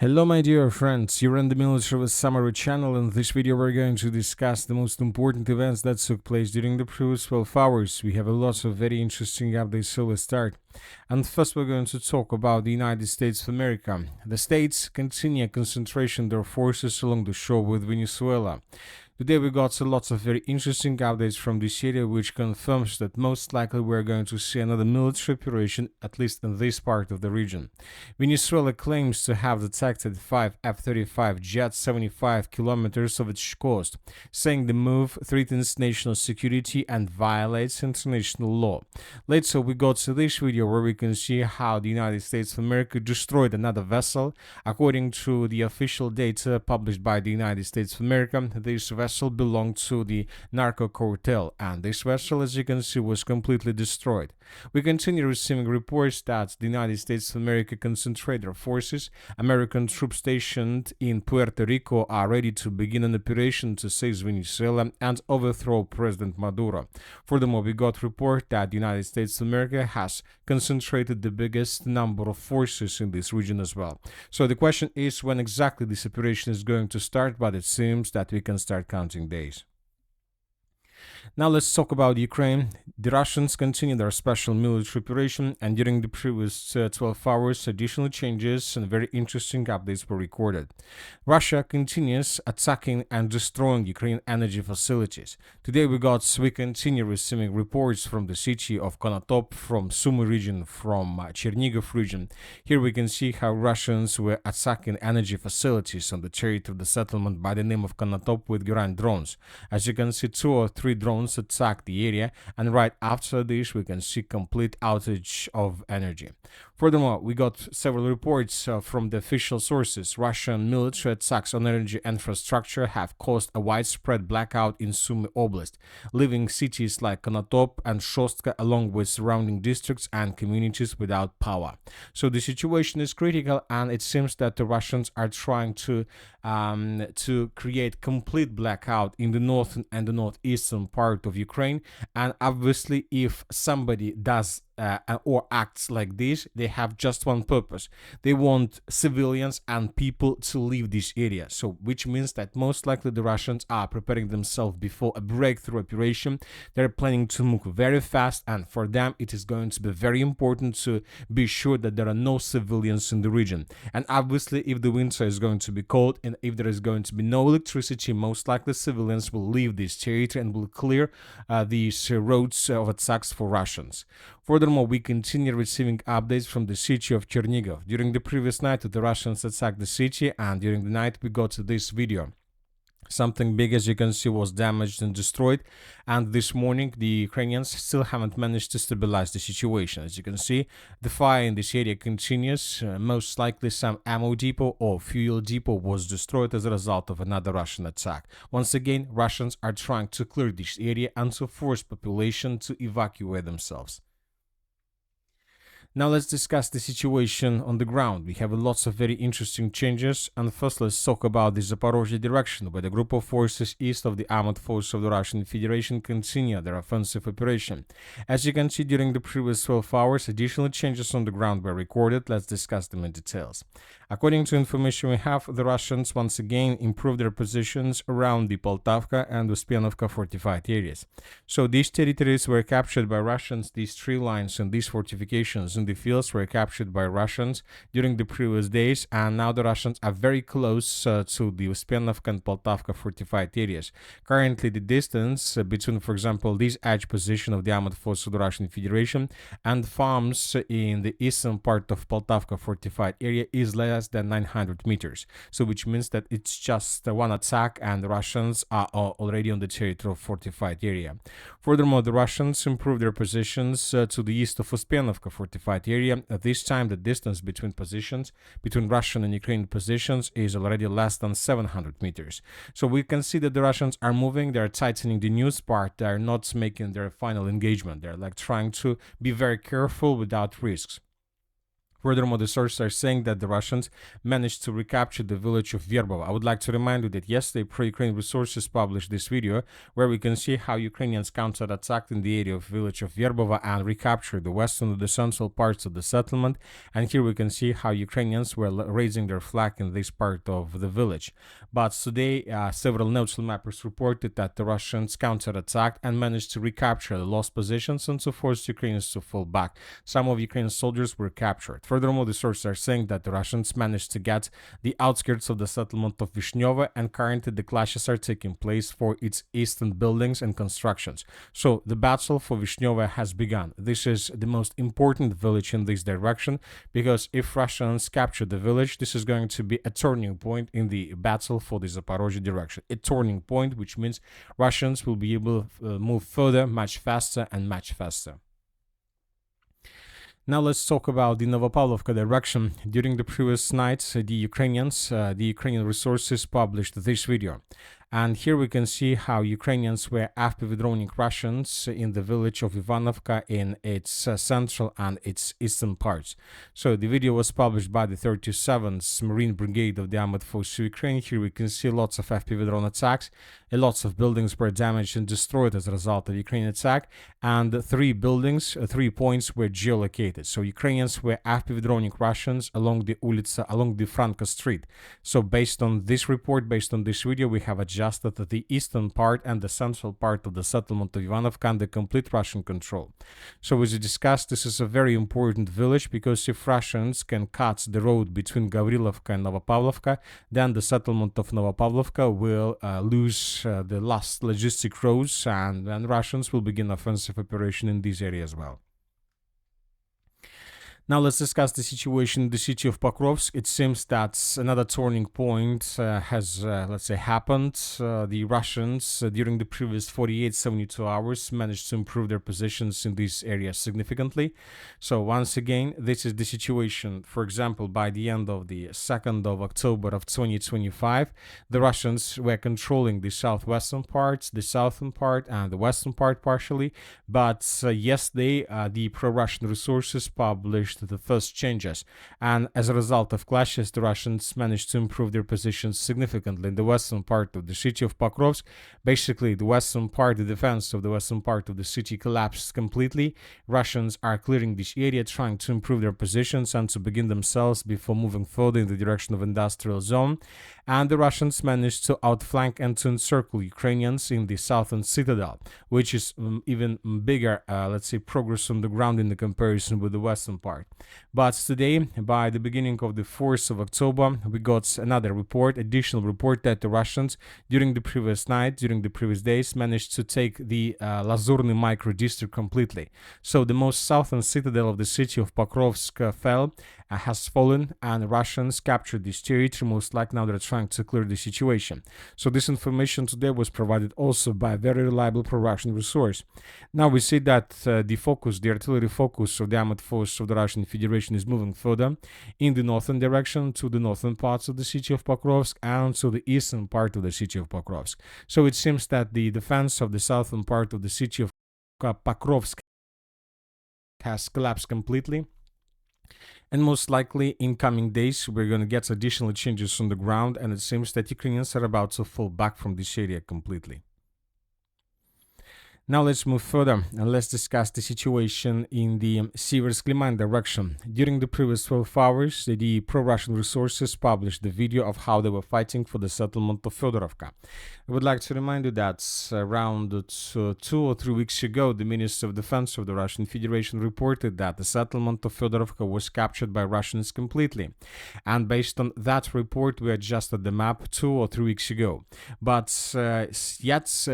Hello my dear friends, you're in the Military with Summary channel. In this video we're going to discuss the most important events that took place during the previous 12 hours. We have a lot of very interesting updates, so let's start. And first we're going to talk about the United States of America. The states continue concentration their forces along the shore with Venezuela. Today we got lots of very interesting updates from this area, which confirms that most likely we're going to see another military operation, at least in this part of the region. Venezuela claims to have detected 5 F-35 jets 75 kilometers of its coast, saying the move threatens national security and violates international law. Later we got to this video where we can see how the United States of America destroyed another vessel. According to the official data published by the United States of America, this vessel belonged to the narco cartel, and this vessel, as you can see, was completely destroyed. We continue receiving reports that the United States of America concentrate their forces. American troops stationed in Puerto Rico are ready to begin an operation to seize Venezuela and overthrow President Maduro. Furthermore, we got report that the United States of America has concentrated the biggest number of forces in this region as well. So the question is when exactly this operation is going to start, but it seems that we can start counting days. Now let's talk about Ukraine. The Russians continue their special military operation, and during the previous 12 hours, additional changes and very interesting updates were recorded. Russia continues attacking and destroying Ukrainian energy facilities. Today we continue receiving reports from the city of Konotop, from Sumy region, from Chernigov region. Here we can see how Russians were attacking energy facilities on the territory of the settlement by the name of Konotop with Guran drones. As you can see, 2 or 3 drones attack the area, and right after this we can see complete outage of energy. Furthermore, we got several reports from the official sources. Russian military attacks on energy infrastructure have caused a widespread blackout in Sumy Oblast, leaving cities like Konotop and Shostka along with surrounding districts and communities without power. So the situation is critical, and it seems that the Russians are trying to create complete blackout in the northern and the northeastern part of Ukraine. And obviously, if somebody does or acts like this, they have just one purpose. They want civilians and people to leave this area. So, which means that most likely the Russians are preparing themselves before a breakthrough operation. They're planning to move very fast, and for them it is going to be very important to be sure that there are no civilians in the region. And obviously, if the winter is going to be cold and if there is going to be no electricity, most likely civilians will leave this territory and will clear these roads of attacks for Russians. Furthermore, we continue receiving updates from the city of Chernigov. During the previous night, the Russians attacked the city, and during the night we got this video. Something big, as you can see, was damaged and destroyed, and this morning the Ukrainians still haven't managed to stabilize the situation. As you can see, the fire in this area continues. Most likely some ammo depot or fuel depot was destroyed as a result of another Russian attack. Once again, Russians are trying to clear this area and to force population to evacuate themselves. Now let's discuss the situation on the ground. We have lots of very interesting changes, and first let's talk about the Zaporozhye direction, where the group of forces east of the armored forces of the Russian Federation continue their offensive operation. As you can see, during the previous 12 hours, additional changes on the ground were recorded. Let's discuss them in details. According to information we have, the Russians once again improved their positions around the Poltavka and Uspienovka fortified areas. So these territories were captured by Russians. These 3 lines and these fortifications in the fields were captured by Russians during the previous days, and now the Russians are very close to the Uspienovka and Poltavka fortified areas. Currently, the distance between, for example, this edge position of the armored forces of the Russian Federation and farms in the eastern part of Poltavka fortified area is less than 900 meters. So which means that it's just one attack and the Russians are already on the territory of fortified area. Furthermore, the Russians improved their positions to the east of Uspienovka fortified area. At this time, the distance between positions, between Russian and Ukrainian positions, is already less than 700 meters. So we can see that the Russians are moving, they're tightening the news part, they're not making their final engagement. They're like trying to be very careful without risks. Furthermore, the sources are saying that the Russians managed to recapture the village of Verbova. I would like to remind you that yesterday, pro-Ukraine resources published this video where we can see how Ukrainians counterattacked in the area of village of Verbova and recaptured the western and the central parts of the settlement. And here we can see how Ukrainians were raising their flag in this part of the village. But today, several neutral mappers reported that the Russians counterattacked and managed to recapture the lost positions and to force Ukrainians to fall back. Some of Ukraine's soldiers were captured. Furthermore, the sources are saying that the Russians managed to get the outskirts of the settlement of Vishnyovo, and currently the clashes are taking place for its eastern buildings and constructions. So the battle for Vishnyovo has begun. This is the most important village in this direction, because if Russians capture the village, this is going to be a turning point in the battle for the Zaporozhye direction. A turning point, which means Russians will be able to move further much faster and much faster. Now let's talk about the Novopavlovka direction. During the previous nights, the Ukrainian resources published this video. And here we can see how Ukrainians were after withdrawing Russians in the village of Ivanovka in its central and its eastern parts. So the video was published by the 37th Marine Brigade of the Armored Forces of Ukraine. Here we can see lots of FPV drone attacks. Lots of buildings were damaged and destroyed as a result of the Ukrainian attack. And 3 points were geolocated. So Ukrainians were after withdrawing Russians along the Ulitsa, along the Franka Street. So based on this report, based on this video, we have adjusted the eastern part and the central part of the settlement of Ivanovka under complete Russian control. So as we discussed, this is a very important village, because if Russians can cut the road between Gavrilovka and Novopavlovka, then the settlement of Novopavlovka will lose the last logistic roads, and Russians will begin offensive operation in this area as well. Now let's discuss the situation in the city of Pokrovsk. It seems that another turning point has, let's say, happened. The Russians, during the previous 48-72 hours, managed to improve their positions in this area significantly. So once again, this is the situation. For example, by the end of the 2nd of October of 2025, the Russians were controlling the southwestern parts, the southern part, and the western part partially. But yesterday, the pro-Russian resources published the first changes, and as a result of clashes, the Russians managed to improve their positions significantly in the western part of the city of Pokrovsk. Basically, the western part, the defense of the western part of the city collapsed completely. Russians are clearing this area, trying to improve their positions and to begin themselves before moving further in the direction of industrial zone. And the Russians managed to outflank and to encircle Ukrainians in the southern citadel, which is even bigger, let's say, progress on the ground in the comparison with the western part. But today, by the beginning of the 4th of October, we got another report, additional report, that the Russians, during the previous night, during the previous days, managed to take the Lazurny micro-district completely. So the most southern citadel of the city of Pokrovsk has fallen, and Russians captured this territory. Most likely now they're trying to clear the situation. So this information today was provided also by a very reliable pro-Russian resource. Now we see that the artillery focus of the armored force of the Russian Federation is moving further in the northern direction, to the northern parts of the city of Pokrovsk and to the eastern part of the city of Pokrovsk. So it seems that the defense of the southern part of the city of Pokrovsk has collapsed completely. And most likely in coming days, we're going to get additional changes on the ground, and it seems that Ukrainians are about to fall back from this area completely. Now let's move further and let's discuss the situation in the Sieversk-Liman direction. During the previous 12 hours, the pro-Russian resources published the video of how they were fighting for the settlement of Fedorovka. I would like to remind you that around 2 or 3 weeks ago, the Minister of Defense of the Russian Federation reported that the settlement of Fedorovka was captured by Russians completely. And based on that report, we adjusted the map 2 or 3 weeks ago. But since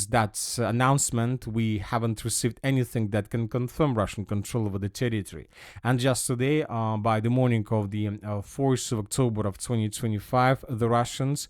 that announcement, we haven't received anything that can confirm Russian control over the territory. And just today, by the morning of the 4th of October of 2025, the Russians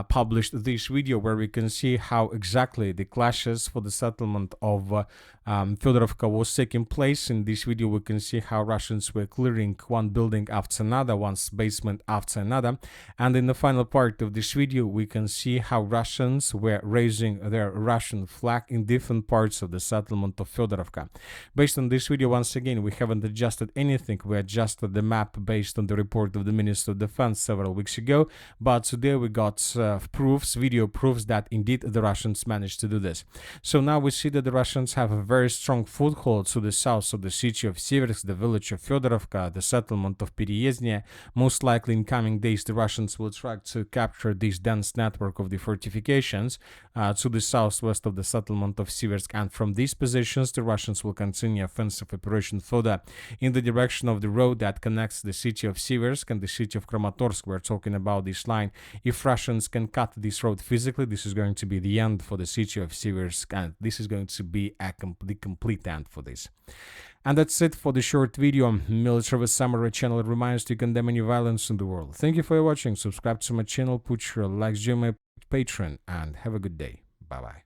published this video where we can see how exactly the clashes for the settlement of Fedorovka was taking place. In this video, we can see how Russians were clearing one building after another, one basement after another. And in the final part of this video, we can see how Russians were raising their Russian flag in different parts of the settlement of Fedorovka. Based on this video, once again, we haven't adjusted anything. We adjusted the map based on the report of the Minister of Defense several weeks ago. But today we got video proofs that indeed the Russians managed to do this. So now we see that the Russians have a very strong foothold to the south of the city of Siversk, the village of Fedorovka, the settlement of Pereyezdne. Most likely in coming days the Russians will try to capture this dense network of the fortifications to the southwest of the settlement of Siversk, and from these positions the Russians will continue offensive operation further in the direction of the road that connects the city of Siversk and the city of Kramatorsk. We're talking about this line. If Russians can cut this road physically, this is going to be the end for the city of Siversk, and this is going to be the complete end for this. And that's it for the short video. Military Summary channel reminds to condemn any violence in the world. Thank you for watching. Subscribe to my channel, put your likes, join my Patreon, and have a good day. Bye bye.